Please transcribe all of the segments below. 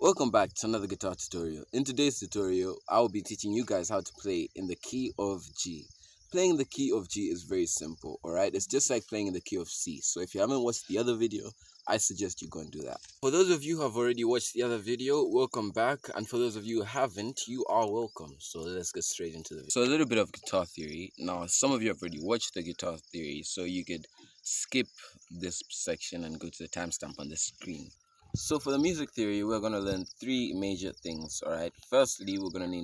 Welcome back to another guitar tutorial. In today's tutorial, I will be teaching you guys how to play in the key of G. Playing in the key of G is very simple, alright? It's just like playing in the key of C. So if you haven't watched the other video, I suggest you go and do that. For those of you who have already watched the other video, welcome back. And for those of you who haven't, you are welcome. So let's get straight into the video. So a little bit of guitar theory. Now, some of you have already watched the guitar theory, so you could skip this section and go to the timestamp on the screen. So for the music theory, we're going to learn three major things, all right? Firstly, we're going to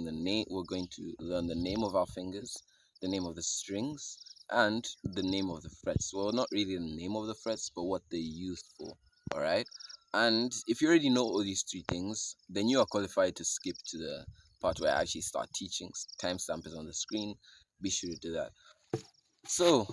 learn the name of our fingers, the name of the strings, and the name of the frets. Well, not really the name of the frets, but what they're used for, all right? And if you already know all these three things, then you are qualified to skip to the part where I actually start teaching. Timestamp is on the screen. Be sure to do that. So,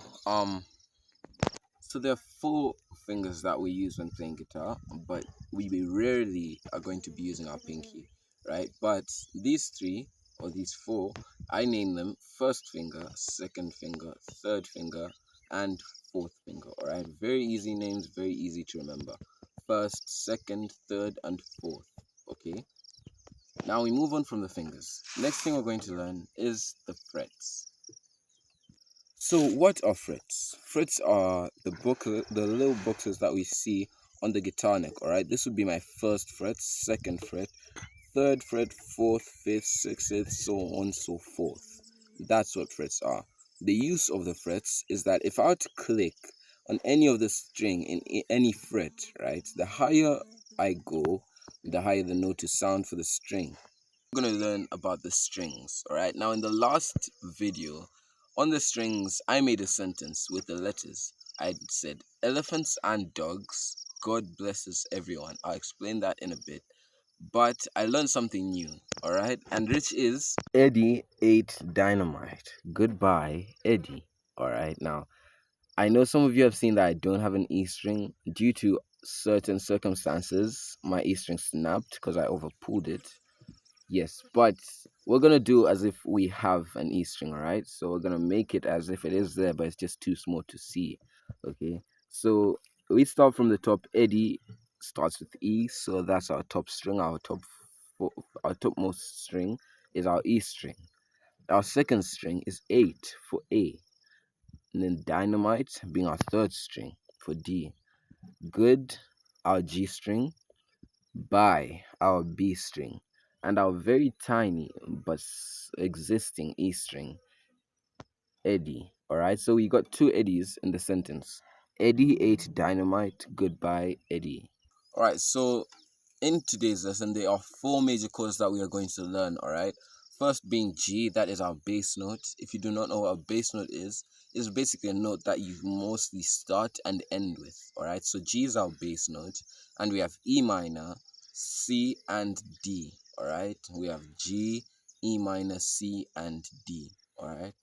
so there are four fingers that we use when playing guitar, but we rarely are going to be using our pinky, right? But these three or these four, I name them first finger, second finger, third finger, and fourth finger. All right, very easy names, very easy to remember. First, second, third, and fourth. Okay. Now we move on from the fingers. Next thing we're going to learn is the frets. So what are frets? Frets are the little boxes that we see on the guitar neck, alright? This would be my first fret, second fret, third fret, fourth, fifth, sixth, so on and so forth. That's what frets are. The use of the frets is that if I were to click on any of the string in any fret, right, the higher I go, the higher the note to sound for the string. We're going to learn about the strings, all right? Now, in the last video on the strings, I made a sentence with the letters. I said, elephants and dogs, God blesses everyone. I'll explain that in a bit. But I learned something new, all right? And which is Eddie ate dynamite. Goodbye, Eddie. All right, now, I know some of you have seen that I don't have an E string. Due to certain circumstances, my E string snapped because I overpulled it. Yes, but we're gonna do as if we have an E string, all right? So we're gonna make it as if it is there, but it's just too small to see. Okay, so we start from the top. Eddie starts with E, so that's our top string. Our topmost string is our E string. Our second string is 8 for A, and then dynamite being our third string for D. Good, our G string, by our B string, and our very tiny but existing E string, Eddie. Alright, so we got two Eddies in the sentence. Eddie ate dynamite, goodbye, Eddie. Alright, so in today's lesson, there are four major chords that we are going to learn, alright? First being G, that is our bass note. If you do not know what a bass note is, it's basically a note that you mostly start and end with, alright? So G is our bass note, and we have E minor, C, and D, alright? We have G, E minor, C, and D, alright?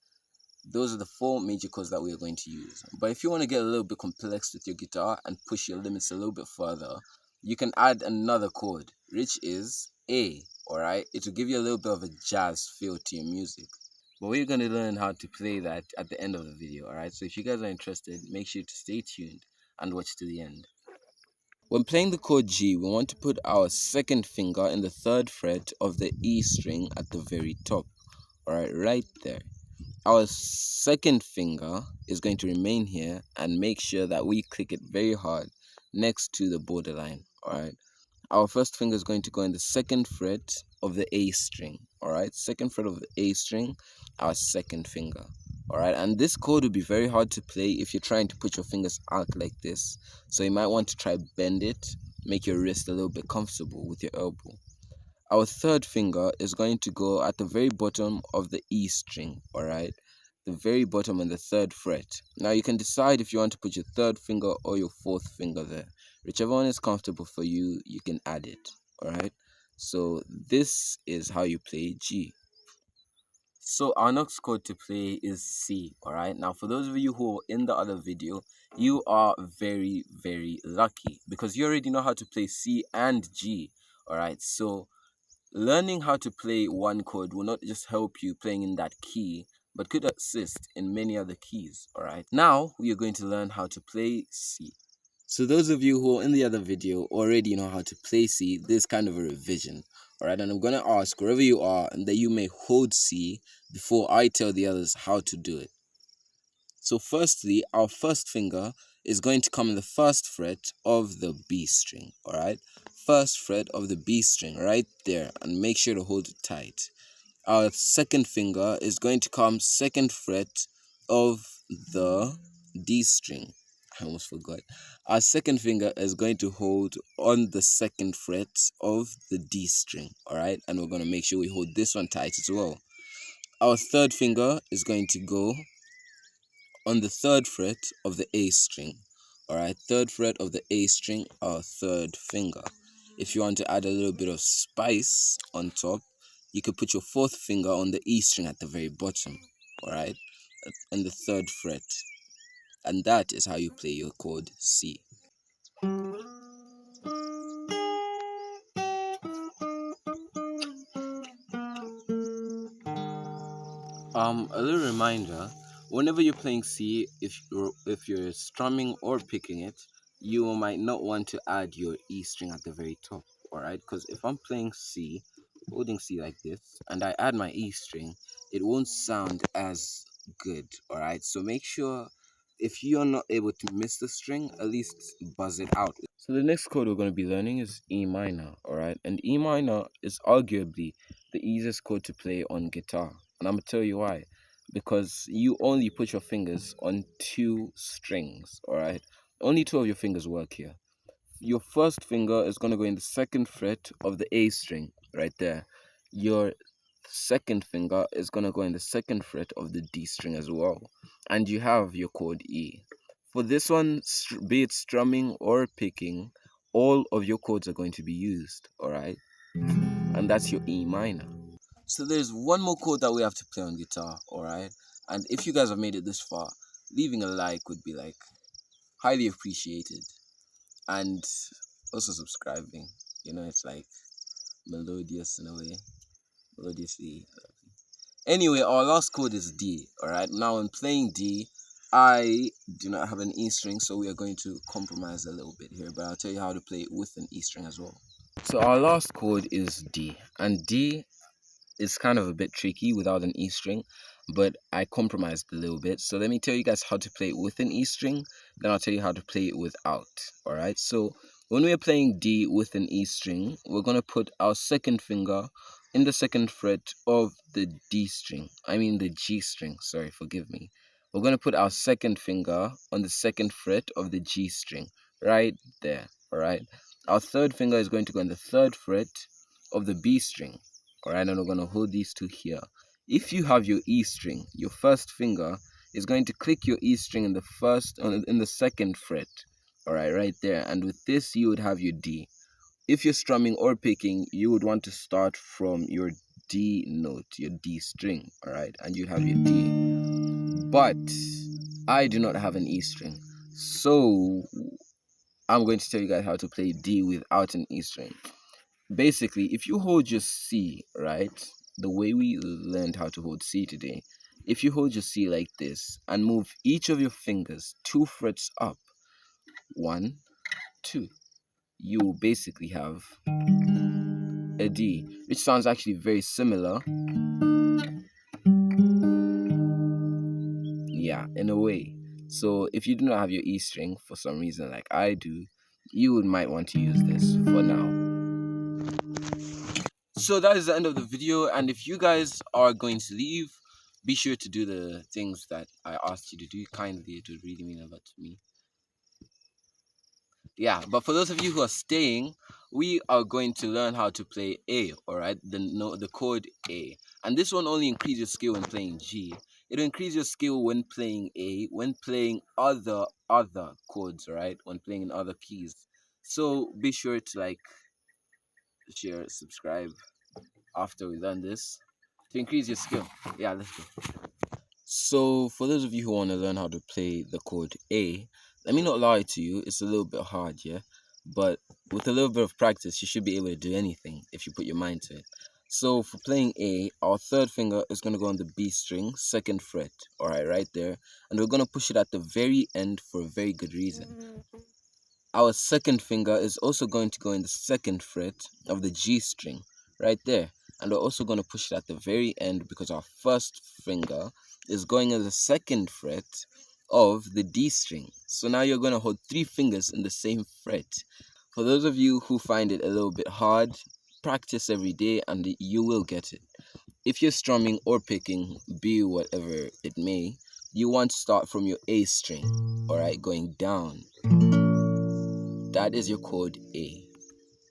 Those are the four major chords that we are going to use. But if you want to get a little bit complex with your guitar and push your limits a little bit further, you can add another chord, which is A, alright? It will give you a little bit of a jazz feel to your music. But we're going to learn how to play that at the end of the video, alright? So if you guys are interested, make sure to stay tuned and watch to the end. When playing the chord G, we want to put our second finger in the third fret of the E string at the very top, alright, right there. Our second finger is going to remain here and make sure that we click it very hard next to the borderline, alright? Our first finger is going to go in the second fret of the A string, alright? Second fret of the A string, our second finger, alright? And this chord will be very hard to play if you're trying to put your fingers out like this. So you might want to try bend it, make your wrist a little bit comfortable with your elbow. Our third finger is going to go at the very bottom of the E string, alright? The very bottom and the third fret. Now you can decide if you want to put your third finger or your fourth finger there. Whichever one is comfortable for you, you can add it, alright? So this is how you play G. So our next chord to play is C, alright? Now for those of you who are in the other video, you are very, very lucky because you already know how to play C and G, alright? So learning how to play one chord will not just help you playing in that key, but could assist in many other keys, alright? Now, we are going to learn how to play C. So those of you who are in the other video already know how to play C, this is kind of a revision. Alright, and I'm gonna ask wherever you are and that you may hold C before I tell the others how to do it. So firstly, our first finger is going to come in the first fret of the B string. Alright? First fret of the B string right there, and make sure to hold it tight. Our second finger is going to come second fret of the D string. I almost forgot. Our second finger is going to hold on the second fret of the D string, all right? And we're going to make sure we hold this one tight as well. Our third finger is going to go on the third fret of the A string, all right? Third fret of the A string, our third finger. If you want to add a little bit of spice on top, you could put your fourth finger on the E string at the very bottom, all right? And the third fret. And that is how you play your chord C. A little reminder, whenever you're playing C, if you're strumming or picking it, you might not want to add your E string at the very top, all right? Because if I'm playing C, holding C like this, and I add my E string, it won't sound as good, all right? So make sure if you're not able to miss the string, at least buzz it out. So the next chord we're going to be learning is E minor, all right? And E minor is arguably the easiest chord to play on guitar. And I'm going to tell you why. Because you only put your fingers on two strings, all right? Only two of your fingers work here. Your first finger is going to go in the second fret of the A string, right there. Your second finger is going to go in the second fret of the D string as well. And you have your chord E. For this one, be it strumming or picking, all of your chords are going to be used, all right? And that's your E minor. So there's one more chord that we have to play on guitar, all right? And if you guys have made it this far, leaving a like would be like highly appreciated. And also subscribing. You know, it's like melodious in a way. Melodiously. Anyway, our last chord is D, alright? Now, in playing D, I do not have an E string, so we are going to compromise a little bit here, but I'll tell you how to play it with an E string as well. So our last chord is D, and D is kind of a bit tricky without an E string, but I compromised a little bit. So let me tell you guys how to play it with an E string, then I'll tell you how to play it without. All right. So when we're playing D with an E string, we're going to put our second finger in the second fret of the D string. I mean the G string. Sorry, forgive me. We're going to put our second finger on the second fret of the G string right there. All right. Our third finger is going to go in the third fret of the B string. All right, and we're going to hold these two here. If you have your E string, your first finger is going to click your E string in the second fret. All right, right there. And with this, you would have your D. If you're strumming or picking, you would want to start from your D note, your D string. All right, and you have your D. But I do not have an E string, so I'm going to tell you guys how to play D without an E string. Basically, if you hold your C, right, the way we learned how to hold C today, if you hold your C like this and move each of your fingers 2 frets up, 1, 2, you will basically have a D, which sounds actually very similar. Yeah, in a way. So if you do not have your E string for some reason like I do, you might want to use this for now. So that is the end of the video, and if you guys are going to leave, be sure to do the things that I asked you to do kindly. It would really mean a lot to me. Yeah, but for those of you who are staying, we are going to learn how to play A, all right? The chord A. And this one only increases your skill when playing G. It'll increase your skill when playing A, when playing other chords, right? When playing in other keys. So be sure to like, share, subscribe after we learn this to increase your skill. Yeah, let's go. So for those of you who want to learn how to play the chord A, let me not lie to you, it's a little bit hard, yeah? But with a little bit of practice, you should be able to do anything if you put your mind to it. So for playing A, our third finger is going to go on the B string, second fret, all right, right there. And we're going to push it at the very end for a very good reason. our second finger is also going to go in the second fret of the G string right there, and we're also going to push it at the very end because our first finger is going in the second fret of the D string. So now you're going to hold three fingers in the same fret. For those of you who find it a little bit hard, practice every day and you will get it. If you're strumming or picking, be whatever it may, you want to start from your A string, alright, going down. That is your chord A.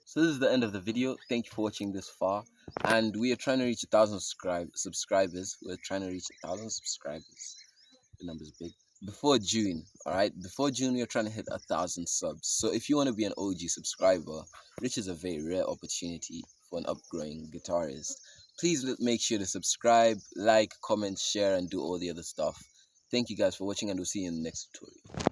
So this is the end of the video. Thank you for watching this far. And we are trying to reach 1,000 subscribers. We're trying to reach 1,000 subscribers. The number's big. Before June, alright? Before June, we are trying to hit 1,000 subs. So if you want to be an OG subscriber, which is a very rare opportunity for an upgrowing guitarist, please make sure to subscribe, like, comment, share, and do all the other stuff. Thank you guys for watching, and we'll see you in the next tutorial.